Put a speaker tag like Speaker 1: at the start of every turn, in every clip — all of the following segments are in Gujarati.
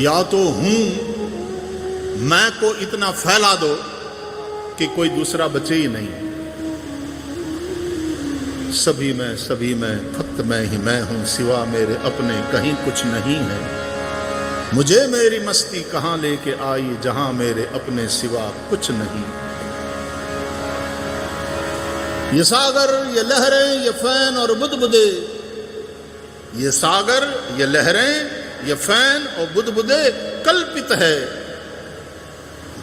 Speaker 1: या तो मैं को इतना फैला दो कि कोई दूसरा बचे ही नहीं, सभी में फक्त मैं ही मैं हूं, सिवा मेरे अपने कहीं कुछ नहीं है। मुझे मेरी मस्ती कहां लेके आई, जहां मेरे अपने सिवा कुछ नहीं। ये सागर, ये लहरें, ये फैन और बुदबुदे, ये सागर, ये लहरें, ये फैन और बुदबुदे कल्पित है,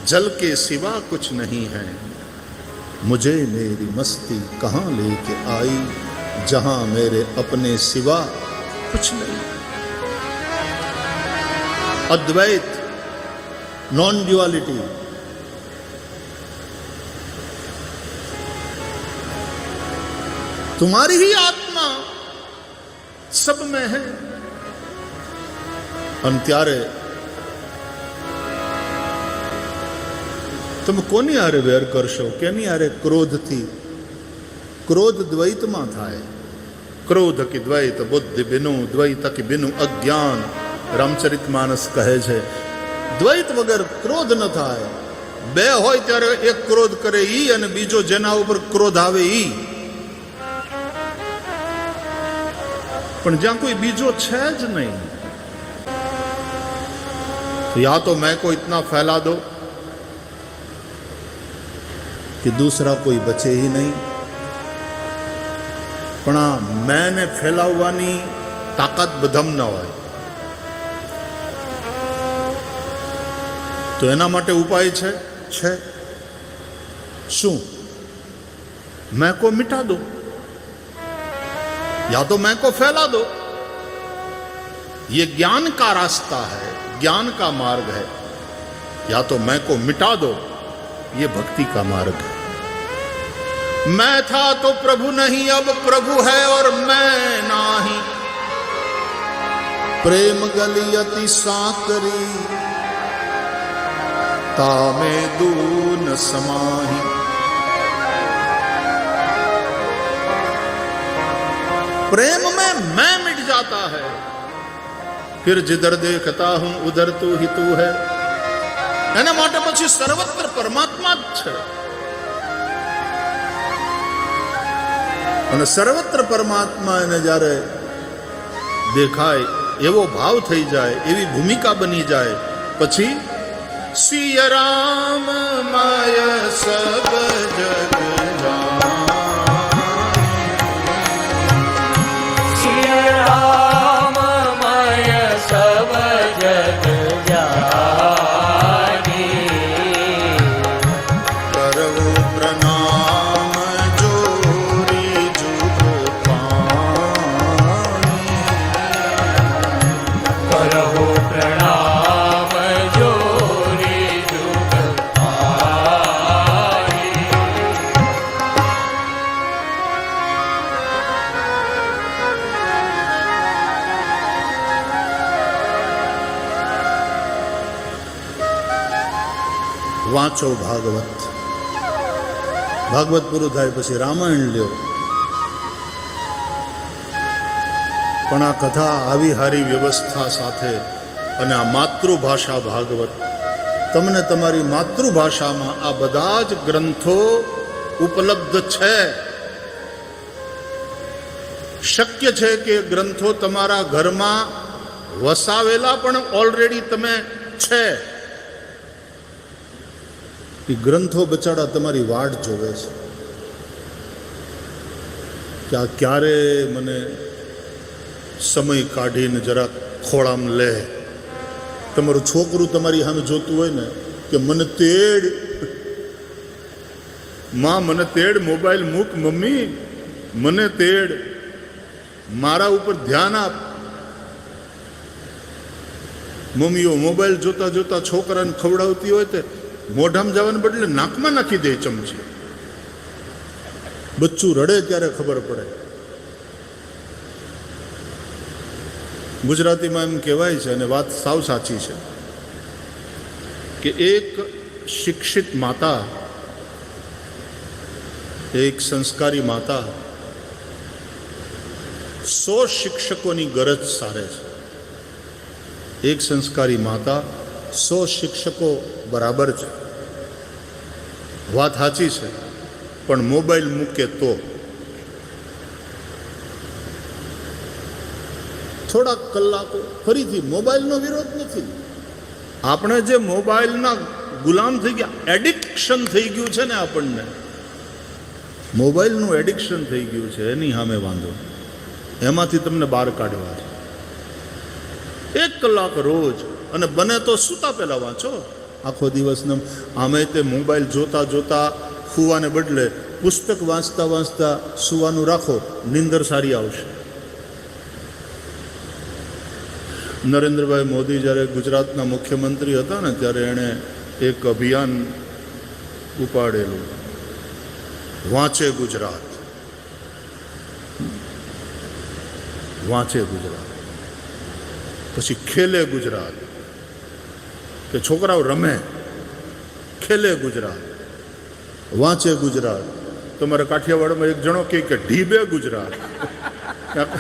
Speaker 1: जल के सिवा कुछ नहीं है। मुझे मेरी मस्ती कहां लेके आई, जहां मेरे अपने सिवा कुछ नहीं। अद्वैत, नॉन ड्युअलिटी, तुम्हारी ही आत्मा सब में है। अंत्यारे तुम कोनी हारे वेर करशो, केनी हारे क्रोध थी। क्रोध द्वैत में थाय, क्रोध की द्वैत बुद्धि बिनु, द्वैत की बिनु अज्ञान। रामचरितमानस कहे छे द्वैत वगर क्रोध न थाय। बे होय त्यारे एक क्रोध करे ई अने बीजो जेना उपर क्रोध आवे ई, पण ज्यां कोई बीजो छे ज नहीं, तो या तो मैं को इतना फैला दो कि दूसरा कोई बचे ही नहीं, पण आ मैंने फैलाववानी ताकत बधम न होय। तो एना माटे उपाय छे शू? मैं को मिटा दो, या तो मैं को फैला दो। ये ज्ञान का रास्ता है, ज्ञान का मार्ग है। या तो मैं को मिटा दो, ये भक्ति का मार्ग है। मैं था तो प्रभु नहीं, अब प्रभु है और मैं नाही। प्रेम गलियति साकरी, तामे दून समाही। प्रेम में मैं मिट जाता है, फिर जिधर देखता हूं उधर तू ही तू है। एना माटे पछी सर्वत्र परमात्मा ज छे, અને સર્વત્ર પરમાત્મા એને જ્યારે દેખાય, એવો ભાવ થઈ જાય, એવી ભૂમિકા બની જાય, પછી સિય રામ માય સબ જગ
Speaker 2: સિય રામ માય સબ જગ
Speaker 1: વાંચો ભાગવત. ભાગવત પૂરું થાય પછી રામાયણ લ્યો. પણ આ કથા આવી હારી વ્યવસ્થા સાથે અને આ માતૃભાષા ભાગવત, તમને તમારી માતૃભાષામાં આ બધા જ ગ્રંથો ઉપલબ્ધ છે. શક્ય છે કે ગ્રંથો તમારા ઘરમાં વસાવેલા પણ ઓલરેડી તમે છે. એ ગ્રંથો બચાડા તમારી વાટ જોવે છે કે આ ક્યારે મને સમય કાઢીને જરાક ખોળામાં લે. તમારું છોકરું તમારી સામે જોતું હોય ને કે મને તેડ, માં મને તેડ, મોબાઈલ મૂક મમ્મી, મને તેડ, મારા ઉપર ધ્યાન આપ. મમ્મીઓ મોબાઈલ જોતા જોતા છોકરાને ખવડાવતી હોય તો મોઢામાં જવાને બદલે નાકમાં નાખી દે ચમચી. બચ્ચું રડે ત્યારે ખબર પડે. ગુજરાતીમાં એમ કહેવાય છે અને વાત સાવ સાચી છે કે એક શિક્ષિત માતા, એક સંસ્કારી માતા 100 શિક્ષકોની ગરજ સારે છે. એક સંસ્કારી માતા 100 શિક્ષકો બરાબર છે, વાત સાચી છે, પણ મોબાઈલ મૂકે તો થોડાક કલાકો ફરીથી મોબાઈલનો વિરોધ નથી. આપણે જે મોબાઈલના ગુલામ થઈ ગયા, એડિક્શન થઈ ગયું છે ને, આપણને મોબાઈલનું એડિક્શન થઈ ગયું છે, એની સામે વાંધો. એમાંથી તમને બહાર કાઢવા છે. 1 કલાક રોજ, અને બને તો સૂતા પહેલા વાંચો. આખો દિવસનો આમે તે મોબાઈલ જોતા જોતા સૂવાને બદલે પુસ્તક વાંચતા વાંચતા સૂવાનું રાખો, નીંદર સારી આવશે. નરેન્દ્રભાઈ મોદી જ્યારે ગુજરાતના મુખ્યમંત્રી હતા ને, ત્યારે એણે એક અભિયાન ઉપાડેલું, વાંચે ગુજરાત. વાંચે ગુજરાત, પછી ખેલે ગુજરાત, કે છોકરાઓ રમે, ખેલે ગુજરાત, વાંચે ગુજરાત. તમારે કાઠિયાવાડમાં એક જણો કે ઢીબે ગુજરાત. ક્યાંક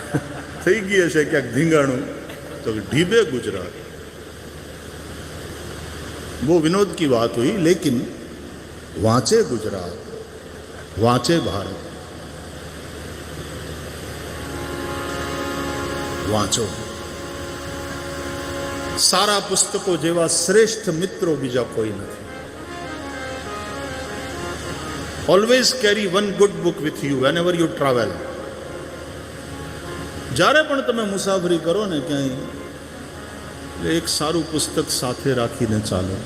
Speaker 1: થઈ ગઈ હશે ક્યાંક ધીંગાણું, तो ढीबे गुजरात. वो विनोद की बात हुई, लेकिन वांचे गुजरात, वांचे भारत. वांचो. सारा पुस्तकों जेवा श्रेष्ठ मित्रों बीजा कोई नहीं. Always carry one good book with you whenever you travel. જ્યારે પણ તમે મુસાફરી કરો ને ક્યાંય, એક સારું પુસ્તક સાથે રાખીને ચાલો.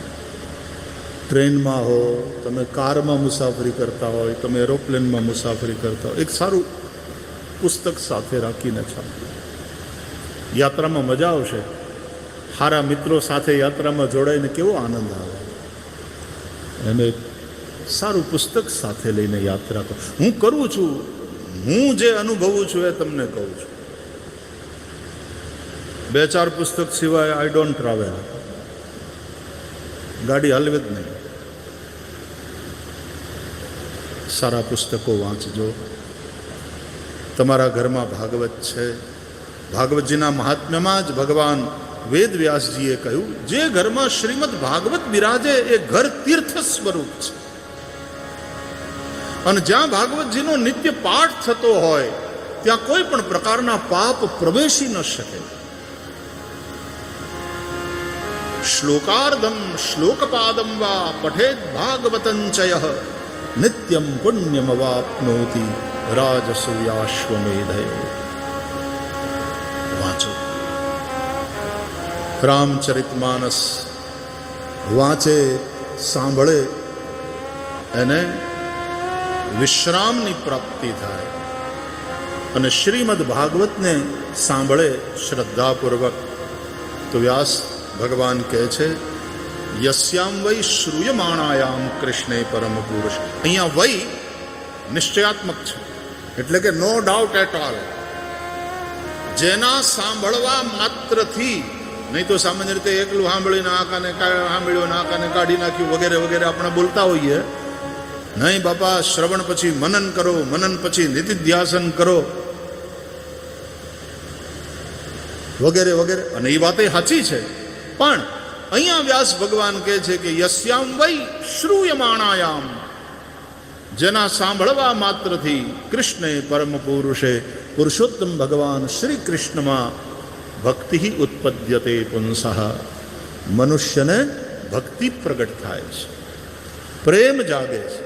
Speaker 1: ટ્રેનમાં હો, તમે કારમાં મુસાફરી કરતા હોય, તમે એરોપ્લેનમાં મુસાફરી કરતા હોય, એક સારું પુસ્તક સાથે રાખીને ચાલો. યાત્રામાં મજા આવશે. સારા મિત્રો સાથે યાત્રામાં જોડાઈને કેવો આનંદ આવે. એને સારું પુસ્તક સાથે લઈને યાત્રા કરો. હું કરું છું, હું જે અનુભવું છું એ તમને કહું છું. 2-4 પુસ્તક સિવાય આઈ ડોન્ટ ટ્રાવેલ. ગાડી હલવે જ નહીં. સારા પુસ્તકો વાંચજો. તમારા ઘરમાં ભાગવત છે. ભાગવતજીના મહાત્મ્યમાં જ ભગવાન વેદ વ્યાસજીએ કહ્યું, જે ઘરમાં શ્રીમદ ભાગવત બિરાજે એ ઘર તીર્થ સ્વરૂપ છે. અને જ્યાં ભાગવતજીનો નિત્ય પાઠ થતો હોય ત્યાં કોઈ પણ પ્રકારના પાપ પ્રવેશી ન શકે. શ્લોકાર્ધમ શ્લોકપાદમ વા પઠેદ ભાગવતંચય નિત્યમ પુણ્યમવાપ્નોતિ રાજસૂયાશ્વમેધયો. વાંચો. રામચરિતમાનસ વાંચે, સાંભળે, એને વિશ્રામની પ્રાપ્તિ થાય. અને શ્રીમદ ભાગવતને સાંભળે શ્રદ્ધાપૂર્વક. તો વ્યાસ ભગવાન કહે છે, યસ્યામ વૈ શ્રૂયમાણાયામ કૃષ્ણે પરમ પુરુષ. અહીંયા વૈ નિશ્ચયાત્મક છે, એટલે કે નો ડાઉટ એટ ઓલ. જેના સાંભળવા માત્રથી, નહીં તો સામાન્ય રીતે એકલું સાંભળીને આકાને સાંભળ્યું, આકાને કાઢી નાખ્યું, વગેરે વગેરે આપણે બોલતા હોઈએ. નહીં બાપા, શ્રવણ પછી મનન કરો, મનન પછી નિધિધ્યાસન કરો, વગેરે વગેરે. અને એ વાતે સાચી છે. પણ અહીંયા વ્યાસ ભગવાન કહે છે કે યસ્યામ વૈ શ્રૂયમાણાયામ, જેના સાંભળવા માત્રથી કૃષ્ણે પરમ પુરુષે, પુરુષોત્તમ ભગવાન શ્રી કૃષ્ણમાં ભક્તિ ઉત્પદ્યતે પુંસઃ, મનુષ્યને ભક્તિ પ્રગટ થાય છે, પ્રેમ જાગે છે.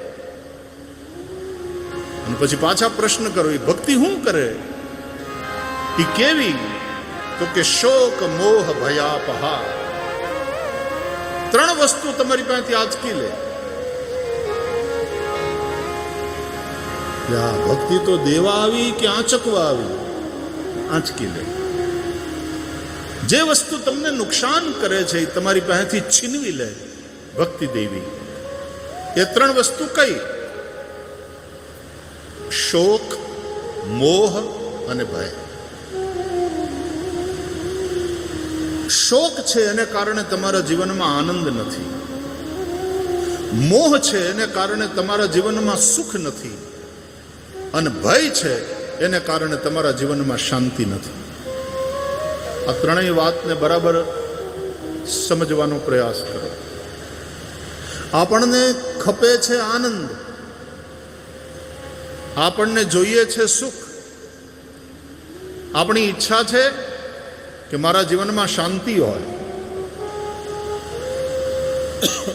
Speaker 1: અને પછી પાછા પ્રશ્ન કરો, એ ભક્તિ શું કરે? એ કેવી? તો કે શોક મોહ ભયાપહા. 3 વસ્તુ તમારી પાસેથી આંચકી લે. ભક્તિ તો દેવા આવી કે આંચકવા આવી? આંચકી લે. જે વસ્તુ તમને નુકસાન કરે છે એ તમારી પાસેથી છીનવી લે ભક્તિ દેવી. એ 3 વસ્તુ કઈ? શોક, મોહ અને ભય. શોક છે એને કારણે તમારા જીવનમાં આનંદ નથી. મોહ છે એને કારણે તમારા જીવનમાં સુખ નથી. અને ભય છે એને કારણે તમારા જીવનમાં શાંતિ નથી. આ 3 વાતને બરાબર સમજવાનો પ્રયાસ કરો. આપણને ખપે છે આનંદ, આપણને જોઈએ છે સુખ, આપણી ઈચ્છા છે કે મારા જીવનમાં શાંતિ હોય,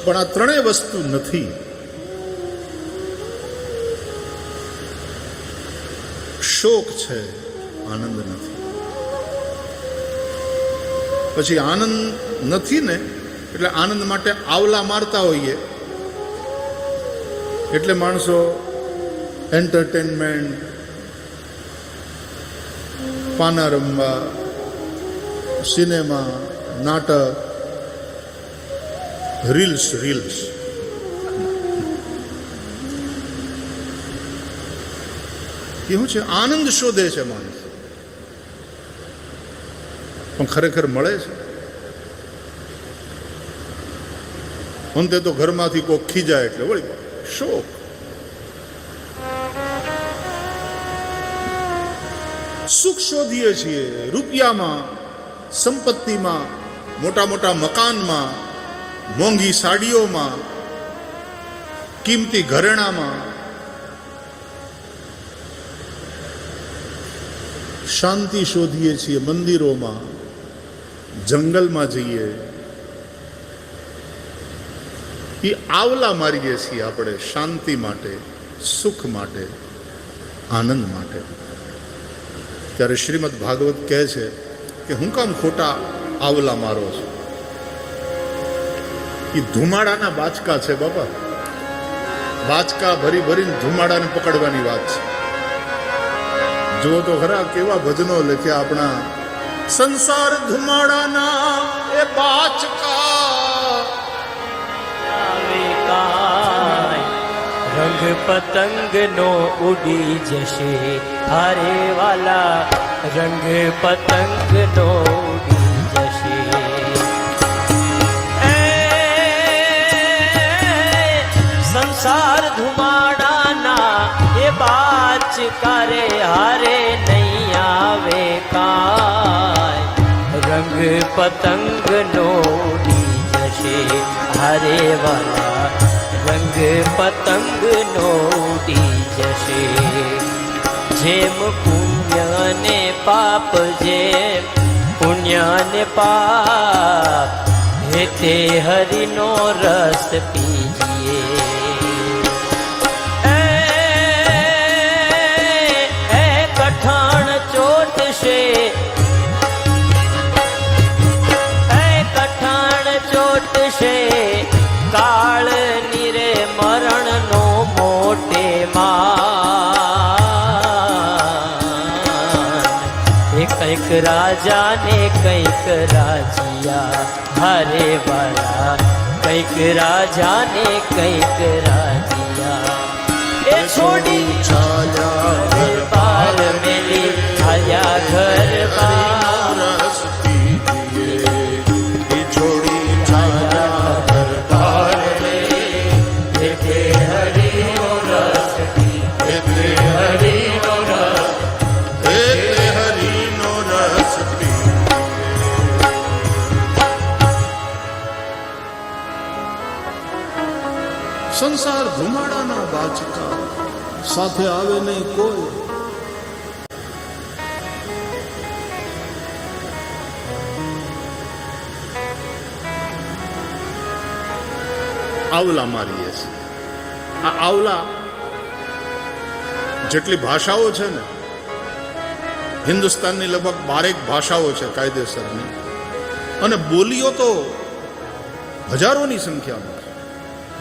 Speaker 1: પણ આ ત્રણેય વસ્તુ નથી. શોક છે, આનંદ નથી. પછી આનંદ નથી ને એટલે આનંદ માટે આવલા મારતા હોઈએ એટલે માણસો એન્ટરટેનમેન્ટ, પાના રમવા, સિનેમા, નાટક, રીલ્સ એવું છે. આનંદ શોધે છે માણસ, પણ ખરેખર મળે છે? અંતે તો ઘરમાંથી કોઈ ખીજાય એટલે વળી શોક. સુખ શોધીએ છીએ રૂપિયામાં, સંપત્તિમાં, મોટા મોટા મકાનમાં, મોંઘી સાડીઓમાં, કિંમતી ઘરેણામાં. શાંતિ શોધીએ છીએ મંદિરોમાં, જંગલમાં જઈએ. એ આવલા મારીએ છીએ આપણે શાંતિ માટે, સુખ માટે, આનંદ માટે. ત્યારે શ્રીમદ ભાગવત કહે છે કે હું કામ ખોટા આવલા મારો છું? એ ધુમાડાના બાચકા છે બાપા. બાચકા ભરી ભરીને ધુમાડાને પકડવાની વાત છે. જો તો ખરા કેવા ભજનો લખ્યા આપણા. સંસાર ધુમાડાના એ બાચકા,
Speaker 2: રંગ પતંગ નો ઉડી જશે હારે વાલા, રંગ પતંગ નો ઉડી જશે. સંસાર ધુમાડાના એ બાચકા રે હારે નહીં આવે કાય, રંગ પતંગ નો ઉડી જશે હારે વાલા, રંગ પતંગ નો ઉડી જશે. જેમ પુણ્ય ને પાપ, જેમ પુણ્ય ને પાપ, હેતે હરિનો રસ પીજીએ. એ કઠણ ચોટશે, એ કઠણ ચોટશે કાળ નીરે મરણ નો મોટે માન. એ કંઈક રાજા ને કંઈક રાજિયા હારે વાલા, કંઈક રાજા ને કંઈક રાજિયા. એ છોડી
Speaker 1: ચાલ્યા
Speaker 2: ઘર બાર મેલી આયા ઘર બાર,
Speaker 1: છોડી ચાલ્યા ઘર બાર,
Speaker 2: હરિનો રસ
Speaker 1: એટલે
Speaker 2: હરિનો રસ
Speaker 1: એટલે હરિનો રસ પી. સંસાર ધુમાડાના બાચકા, સાથે આવે નહીં કોઈ. આવલા મારીએ છીએ. આ આવલા જેટલી ભાષાઓ છે ને, હિન્દુસ્તાનની લગભગ 12 ભાષાઓ છે કાયદેસરની, અને બોલીઓ તો હજારોની સંખ્યામાં છે.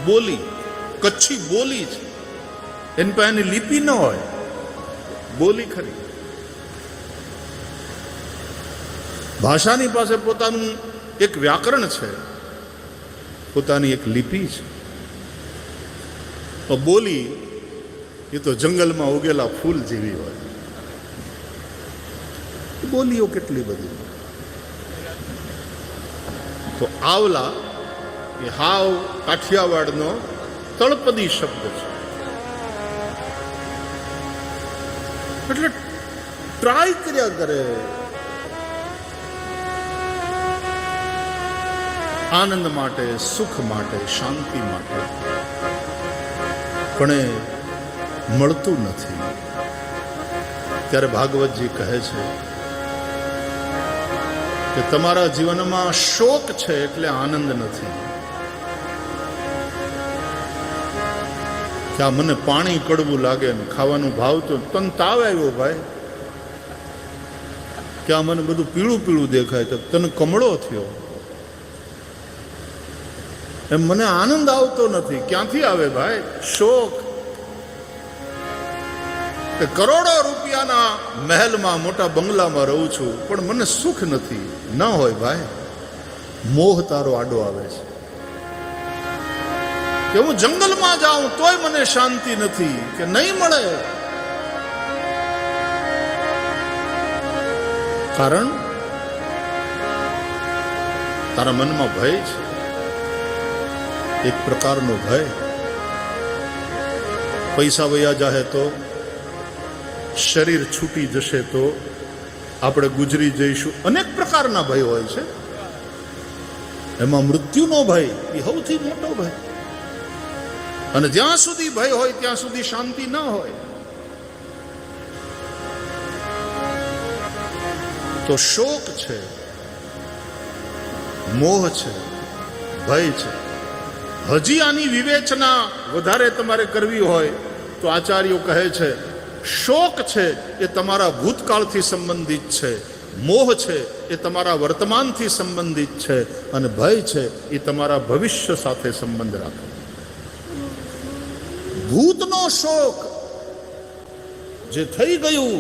Speaker 1: બોલી કચ્છી બોલી છે, એની પાસે એની લિપિ ન હોય, બોલી ખરી. ભાષાની પાસે પોતાનું એક વ્યાકરણ છે, પોતાની એક લિપિ છે. તો બોલી એ તો જંગલમાં ઉગેલા ફૂલ જેવી હોય. બોલીઓ કેટલી બધી. તો આવલા એ હાવ કાઠિયાવાડનો તળપદી શબ્દ છે. એટલે ટ્રાય કર્યા કરે આનંદ માટે, સુખ માટે, શાંતિ માટે, પણ એ મળતું નથી. ત્યારે ભાગવતજી કહે છે કે તમારા જીવનમાં શોક છે એટલે આનંદ નથી. કે આ મને પાણી કડવું લાગે ને ખાવાનું ભાવતું, તને તાવ આવ્યો ભાઈ, કે આ મને બધું પીળું પીળું દેખાય તો તને કમળો થયો, એમ મને આનંદ આવતો નથી. ક્યાંથી આવે ભાઈ? શોક. કે કરોડો રૂપિયાના મહેલમાં, મોટા બંગલામાં રહું છું પણ મને સુખ નથી. ન હોય ભાઈ, મોહ તારો આડો આવે છે. કે હું જંગલમાં જાઉં તોય મને શાંતિ નથી, કે નહીં મળે. કારણ તારા મનમાં ભય છે, એક પ્રકારનો ભય. પૈસા વયા જાહે તો, શરીર છૂટી જશે તો, આપણે ગુજરી જઈશું, અનેક પ્રકારના ભય હોય છે. એમાં મૃત્યુનો ભય એ સૌથી મોટો ભય. અને જ્યાં સુધી ભય હોય ત્યાં સુધી શાંતિ ન હોય. તો શોક છે, મોહ છે, ભય છે. હજી આની વિવેચના વધારે તમારે કરવી હોય તો આચાર્યો કહે છે, શોક છે એ તમારા ભૂતકાળથી સંબંધિત છે, મોહ છે એ તમારા વર્તમાનથી સંબંધિત છે, અને ભય છે એ તમારા ભવિષ્ય સાથે સંબંધ રાખે. ભૂતનો શોક, જે થઈ ગયું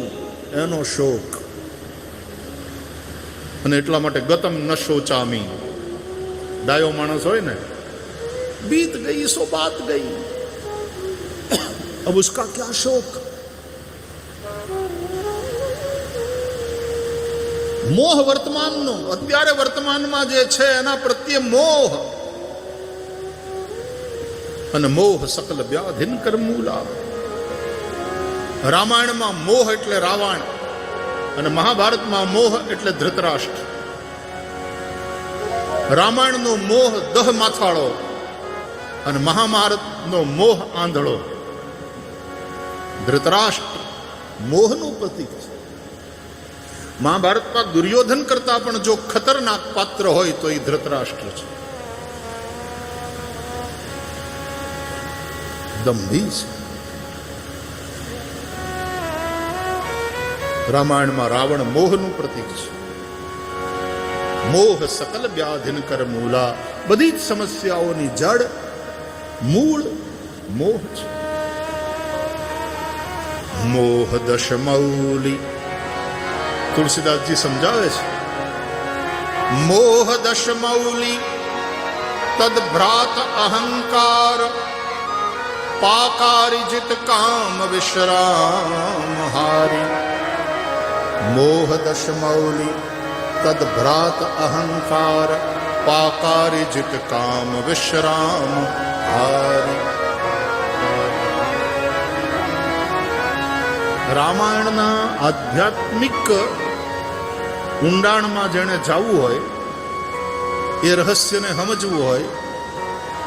Speaker 1: એનો શોક. અને એટલા માટે ગતમ ન શોચામી. ડાયો માણસ હોય ને, बीत गई सो बात गई, अब उसका क्या शोक. મોહ વર્તમાનનો, અત્યારે વર્તમાનમાં જે છે એના પ્રત્યે મોહ. અને મોહ સકલ વ્યાધિન કરમૂલા. રામાયણમાં મોહ એટલે રાવણ, અને મહાભારતમાં મોહ એટલે ધૃતરાષ્ટ્ર. રામાયણનો મોહ દહ માથાળો, અને મહાભારતનો મોહ આંધળો. ધૃતરાષ્ટ્ર મોહનું પ્રતીક છે. મહાભારતમાં દુર્યોધન કરતા પણ જો ખતરનાક પાત્ર હોય તો એ ધૃતરાષ્ટ્ર છે. દંભી છે. રામાયણમાં રાવણ મોહનું પ્રતીક છે. મોહ સકલ વ્યાધિન કર મૂલા. બધી જ સમસ્યાઓની જડ, મૂળ મોહ છે. મોહ દશમૌલી. તુલસીદાસજી સમજાવે છે, મોહ દશમૌલી તદ્ભ્રાત અહંકાર પાકારિજિત કામ વિશ્રામ હારી. મોહ દશમૌલી તદ્ભ્રાત અહંકાર પાકારિજિત કામ વિશ્રામ હારી. રામાયણના આધ્યાત્મિક ઊંડાણમાં જેણે જવું હોય, એ રહસ્યને સમજવું હોય,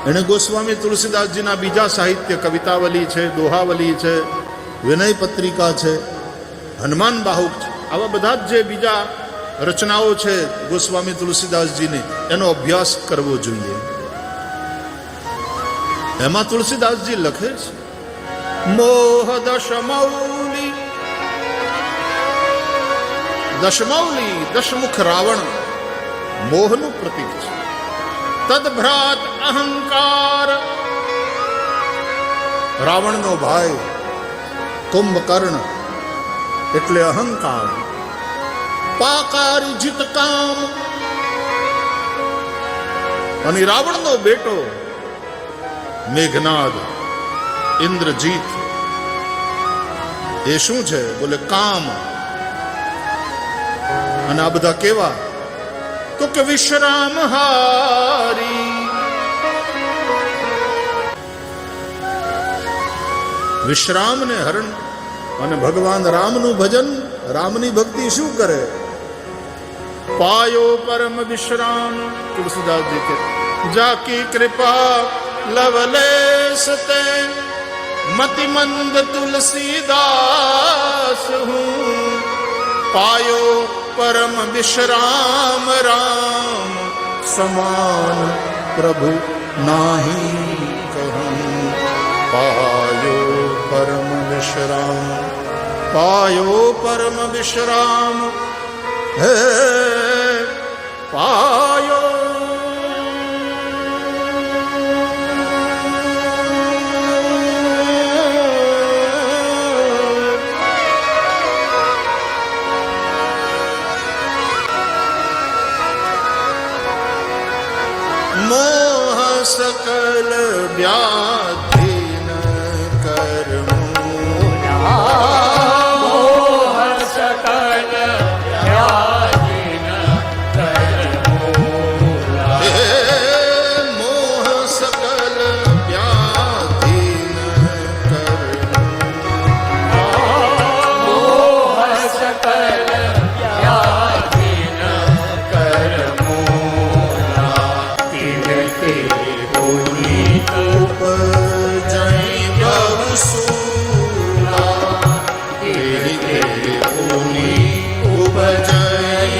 Speaker 1: એને ગોસ્વામી તુલસીદાસજીના બીજા સાહિત્ય, કવિતાવલી છે, દોહાવલી છે, વિનય પત્રિકા છે, હનુમાન બાહુક છે, આવા બધા જ જે બીજા રચનાઓ છે ગોસ્વામી તુલસીદાસજીની, એનો અભ્યાસ કરવો જોઈએ. એમાં તુલસીદાસજી લખે છે, મોહ દશમૌલી. દશમૌલી, દશમુખ રાવણ મોહનું પ્રતીક છે. તદ્ભ્રાત અહંકાર, રાવણનો ભાઈ કુંભકર્ણ એટલે અહંકાર. પાકારિજિત કામ, અને રાવણનો બેટો મેઘનાદ, ઇન્દ્રજીત, એ શું છે? બોલે કામ. અને આ બધા કેવા? તો કે વિશ્રામ હારી. વિશ્રામને હરણ. અને ભગવાન રામનું ભજન, રામની ભક્તિ શું કરે? પાયો પરમ વિશ્રામ. તુલસીદાસજી કે जाकी कृपा लवलेश ते मति मंद तुलसीदास हूँ पायो परम विश्राम राम समान प्रभु नाही कहूँ पायो परम विश्राम पायो परम विश्राम है पायो मोह सकल व्याधि न कर
Speaker 2: मोह सकल व्याधि न कर मूला।
Speaker 1: मोह सकल व्याधि न कर
Speaker 2: मोह सकल व्याधि न कर मूला। तिनके पुनीत
Speaker 1: उपजै बहुसूला तिनके पुनीत उपजै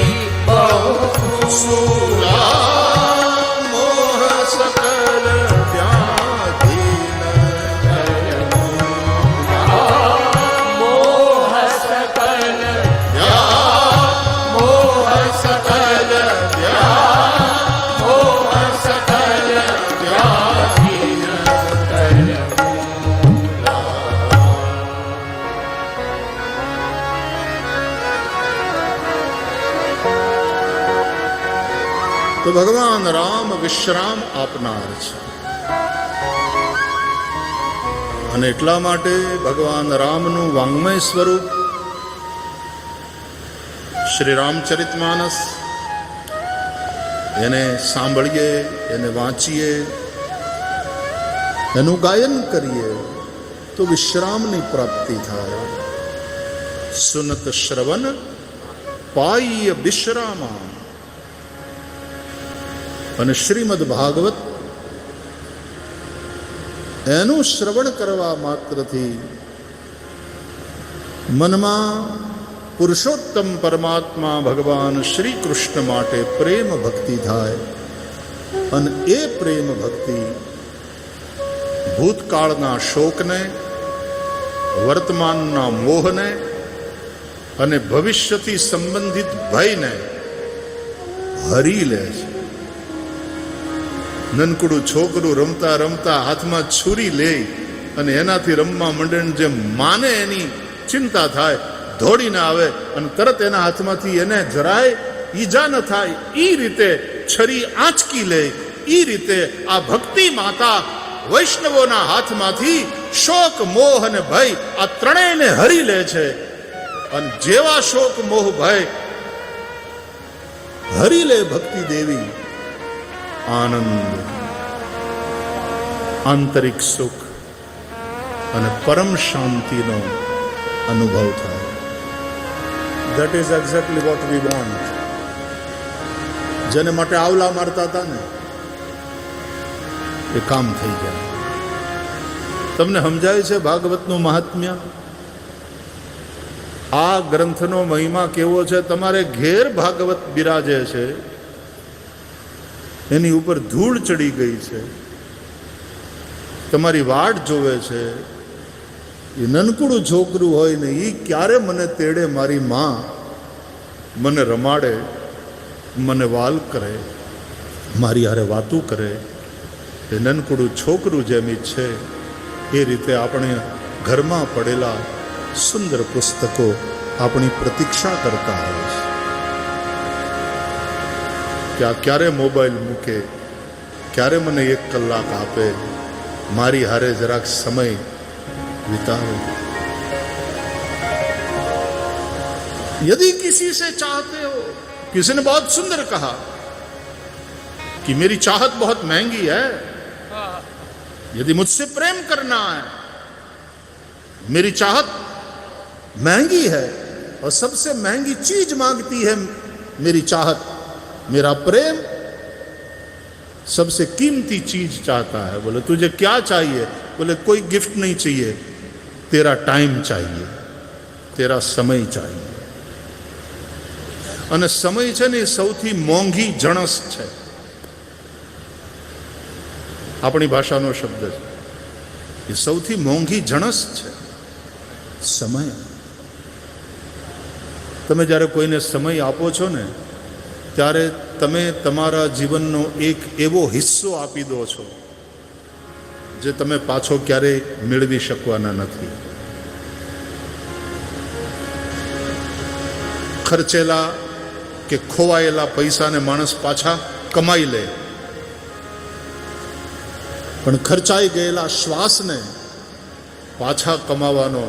Speaker 1: बहुसूला मोह सकल व्याधि न कर
Speaker 2: मोह सकल
Speaker 1: मोह सकल
Speaker 2: मोह सकल व्याधि न कर
Speaker 1: તો ભગવાન રામ વિશ્રામ આપનાર છે અને એટલા માટે ભગવાન રામનું વાંગ્મય સ્વરૂપ શ્રી રામચરિતમાનસ એને સાંભળીએ એને વાંચીએ એનું ગાયન કરીએ તો વિશ્રામની પ્રાપ્તિ થાય સુનત શ્રવણ પાય વિશ્રામા અને શ્રીમદ ભાગવત એનું શ્રવણ કરવા માત્રથી મનમાં પુરુષોત્તમ પરમાત્મા ભગવાન શ્રી કૃષ્ણ માટે પ્રેમ ભક્તિ થાય અને એ પ્રેમ ભક્તિ ભૂતકાળના શોકને વર્તમાનના મોહને અને ભવિષ્યથી સંબંધિત ભયને હરી લે છે નનકડું છોકરું રમતા રમતા હાથમાં છુરી લે અને એનાથી રમવા માંડે જેમ માને એની ચિંતા થાય દોડીને આવે અને તરત એના હાથમાંથી એને જરાય ઈજા ન થાય એ રીતે છરી આંચકી લે એ રીતે આ ભક્તિ માતા વૈષ્ણવોના હાથમાંથી શોક મોહ અને ભય આ ત્રણેયને હરી લે છે અને જેવા શોક મોહ ભય હરી લે ભક્તિ દેવી આનંદ આંતરિક સુખ અને પરમ શાંતિનો અનુભવ થાય that is exactly what we want જેને માટે આવલા મારતા હતા ને એ કામ થઈ ગયા તમને સમજાય છે ભાગવતનું મહાત્મ્ય આ ગ્રંથનો મહિમા કેવો છે તમારે ઘેર ભાગવત બિરાજે છે એની ઉપર ધૂળ ચડી ગઈ છે તમારી વાટ જોવે છે એ નનકડું છોકરું હોય ને એ ક્યારે મને તેડે મારી માં મને રમાડે મને વાલ કરે મારી હારે વાતું કરે એ નનકડું છોકરું જેમ ઈચ્છે એ રીતે આપણે ઘરમાં પડેલા સુંદર પુસ્તકો આપણી પ્રતીક્ષા કરતા હોય છે કે આ ક્યારે મોબાઈલ મૂકે ક્યારે મને 1 કલાક આપે મારી હારે જરાક સમય बिताओ यदि किसी से चाहते हो किसी ने बहुत सुंदर कहा कि मेरी चाहत बहुत महंगी है यदि मुझसे प्रेम करना है मेरी चाहत महंगी है और सबसे महंगी चीज मांगती है मेरी चाहत मेरा प्रेम सबसे कीमती चीज चाहता है। बोले तुझे क्या चाहिए? बोले कोई गिफ्ट नहीं चाहिए, तेरा टाइम चाहिए, तेरा समय चाहिए। અને સમય છે ને એ સૌથી મોંઘી જણસ છે, આપણી ભાષાનો શબ્દ છે, એ સૌથી મોંઘી જણસ છે સમય। તમે જ્યારે કોઈને સમય આપો છો ને ત્યારે તમે તમારા જીવનનો એક એવો હિસ્સો આપી દો છો જે તમે પાછો ક્યારેય મેળવી શકવાના નથી। ખર્ચેલા કે ખોવાયેલા પૈસાને માણસ પાછા કમાઈ લે, પણ ખર્ચાઈ ગયેલા શ્વાસને પાછા કમાવાનો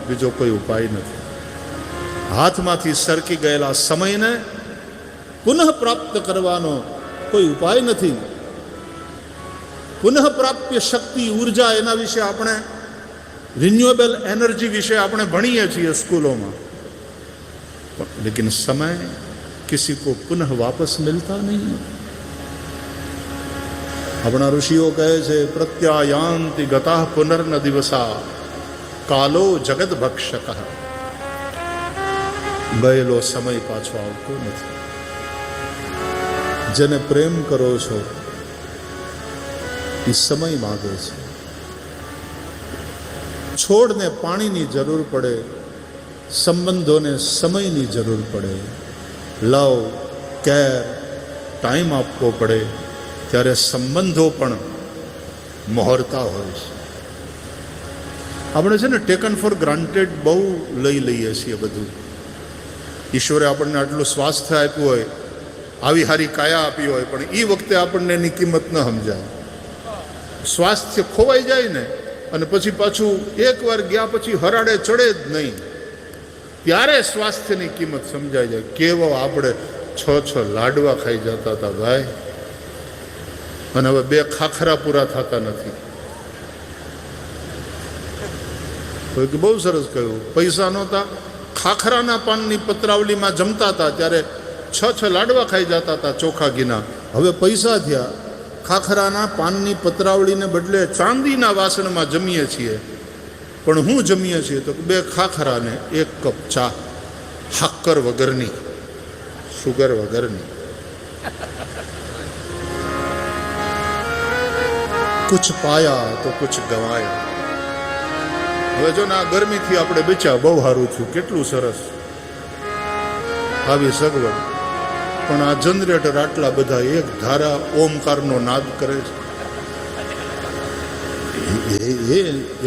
Speaker 1: બીજો કોઈ ઉપાય નથી। હાથમાંથી સરકી ગયેલા સમયને પુનઃ પ્રાપ્ત કરવાનો કોઈ ઉપાય નથી। પુનઃ પ્રાપ્ય શક્તિ, ઉર્જા, એના વિશે આપણે રિન્યુએબલ એનર્જી વિશે આપણે ભણીએ છીએ સ્કૂલોમાં, लेकिन समय किसी को पुनः वापस मिलता नहीं। अपना ऋषियों कहे छे प्रत्यायांति गता पुनर्न दिवसा कालो जगत भक्षक। गયેલો સમય પાછો આવતો નથી। જેને પ્રેમ કરો છો એ સમય માંગે છે। છોડને પાણીની જરૂર પડે, સંબંધોને સમયની જરૂર પડે। લવ, કેર, ટાઈમ આપવો પડે ત્યારે સંબંધો પણ મહોરતા હોય છે। આપણે છે ને ટેકન ફોર ગ્રાન્ટેડ બહુ લઈ લઈએ છીએ બધું। ઈશ્વરે આપણને આટલું સ્વાસ્થ્ય આપ્યું હોય, આવી સારી કાયા આપી હોય, પણ એ વખતે આપણને એની કિંમત ન સમજાય। સ્વાસ્થ્ય ખોવાઈ જાય ને અને પછી પાછું એકવાર ગયા પછી હરાડે ચડે જ નહીં, ત્યારે સ્વાસ્થ્યની કિંમત સમજાઈ જાય। કેવો આપણે 6 લાડવા ખાઈ જતા હતા ભાઈ, અને હવે 2 ખાખરા પૂરા થતા નથી। તો બહુ સરસ કહ્યું, પૈસા નહોતા, ખાખરાના પાનની પતરાવલીમાં જમતા હતા ત્યારે 6 લાડવા ખાઈ જતા હતા ચોખા ઘીના। હવે પૈસા થયા, ખાખરાના પાનની પતરાવળીને બદલે ચાંદીના વાસણમાં જમીએ છીએ। પણ હું જમીએ છીએ તો 2 ખાખરા ને 1 કપ ચા, હાકર વગરની, સુગર વગરની। કુછ પાયા તો કુછ ગવાયા। હવે જો ને આ ગરમીથી આપણે બચ્યા, બહુ સારું છું, કેટલું સરસ આવી સગવડ, પણ આ જનરેટર આટલા બધા એક ધારા ઓમકારનો નાદ કરે છે,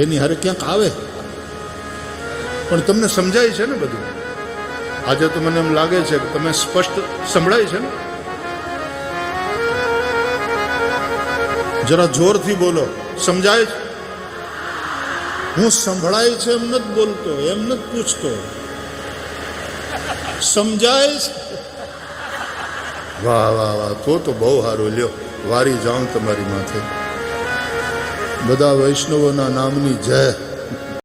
Speaker 1: એની હારે ક્યાંક આવે। પણ તમને સમજાય છે ને બધું? આજે તો મને એમ લાગે છે કે તમે સ્પષ્ટ સંભળાય છે ને? જરા જોરથી બોલો, સમજાય છે? હું સંભળાય છે એમ નથી બોલતો, એમ નથી પૂછતો, સમજાય છે? વાહ વાહ વાહ, તો બહુ સારું, લ્યો વારી જાઉં તમારી માથે। બધા વૈષ્ણવોના નામની જય।